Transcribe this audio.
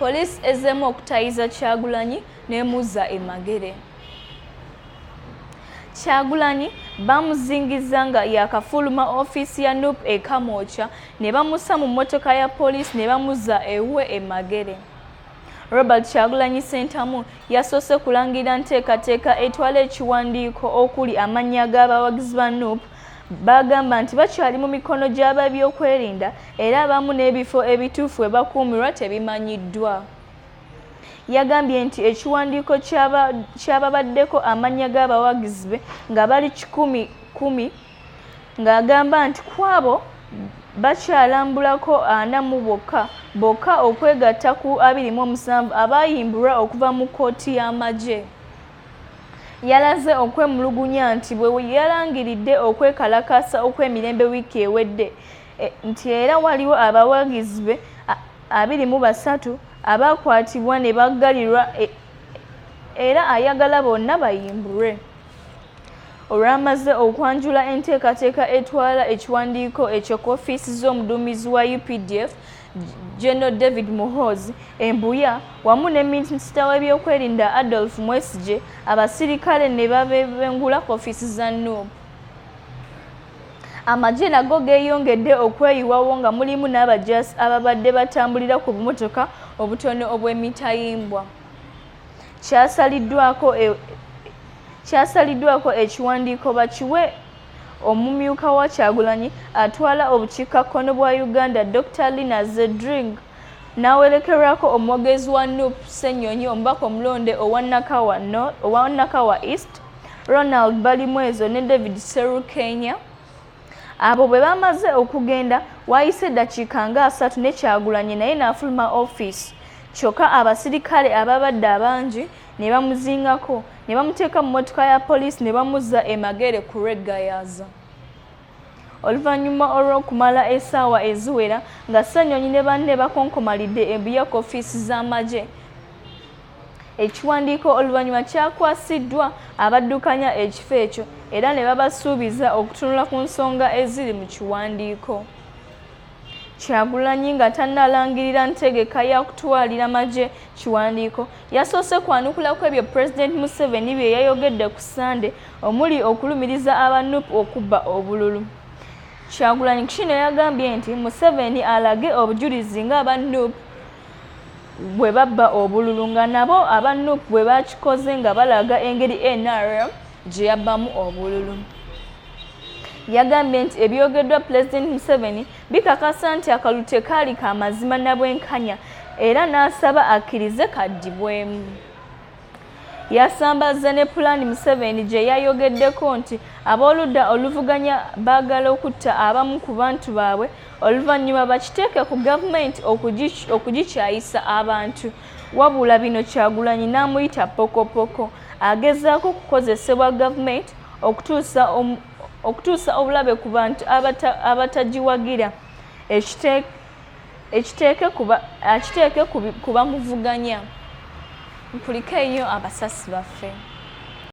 Poliisi ezzeemu okutayiza Kyagulanyi n'emuzza e Magere. Kyagulanyi bamuzingiza nga yakafuluma ofiisi ya NUP e Kamwokya ne bamussa mu mmotoka ya poliisi ne bamuzza ewe e Magere. Robert Kyagulanyi Ssentamu yasoose kulangirira nteekateeka etwala ekiwandiiko okuli amannya g'abawagizi ba NUP bagamba nti bakyali mu mikono gy'ababyokwerinda era abamu n'ebifo ebituufu we bakuumirwa tebimanyiddwa. Yagambye nti ekiwandiiko kyababaddeko amannya g'abawagizi be nga bali 10 ng'agamba nti kwabo bakyalambulako 40 bokka okwegatta ku 27 abaayimbulwa okuva mu kkooti y'amagye. Yalaze okwemulugunya nti bwe yalangiridde okwekalakaasa okw'emirembe wiiki ewedde nti era waliwo abawagizi be 23 abaakwatibwa ne baggalirwa era ayagala bonna bayimbulwe. Olwamaze okwanjula enteekateeka etwala ekiwandiiko ekyo ku ofiisi z'omuduumizi wa UPDF General David Muhoozi Embuya wamu ne minisita w'ebyokwerinda Adolf Mwesigye, abasirikale ne babebengula ku ofiisi za NUP. Amagye nago geeyongedde okweyiwawo nga mulimu n'abajaasi ababadde batambulira ku bumotoka obutono obw'emitayimbwa. Kyasaliddwako ekiwandiiko bakiwe omumyuka wa Kyagulanyi atwala obukiikakkono bwa Uganda Dr. Lina Zedring n'awerekerwako omwogezi wa NUP Ssenyonyi omubaka omulonde owa Nakawa East Ronald Balimwezo ne David Serukenya. Abo bwe bamaze okugenda waayise eddakiika nga 3 ne Kyagulanyi naye n'afuluma ofiisi kyokka abasirikale ababadde abangi ne bamuzingako ne bamuteeka mu mmotoka ya poliisi ne bamuzza e Magere ku lw'eggayaaza. Oluvannyuma olw'okumala essaawa eziwera nga Ssenyonyi ne banne bakonkomalidde embuya ku ofiisi z'amagye, ekiwandiiko oluvannyuma kyakwasiddwa abaddukanya ekifo ekyo era ne babasuubiza okutunula ku nsonga eziri mu kiwandiiko. Kyagulanyi nga tannalangirira ntegeka ya kutwalira magye kiwandiiko yasoose kwanukula ku ebyo President Museveni bye yayogedde ku Sande omuli okulumiriza aba NUP okubba obululu. Kyagulanyi kino yagambye nti Museveni alage obujulizi nga aba NUP bwe babba obululu nga nabo aba NUP bwe bakikoze nga balaga engeri NRM gye yabbamu obululu. Yagambye nti ebyogeddwa President Museveni bikakasa nti akalulu tekaali ka mazima na bwenkanya era n'asaba akkirize kaddibwemu. Yasambaza ne pulaani Museveni gye yayogeddeko nti ab'oludda oluvuganya baagala okutta abamu ku bantu baabwe oluvannyuma bakiteeke ku gavumenti okugikyayisa abantu. Wabula bino Kyagulanyi n'amuyita pokopoko agezaako okukozesebwa gavumenti okutuusa obulabe ku bantu abatagiwagira ekiteeke ku bamuvuganya. Mpulika ennyo abasasi baffe.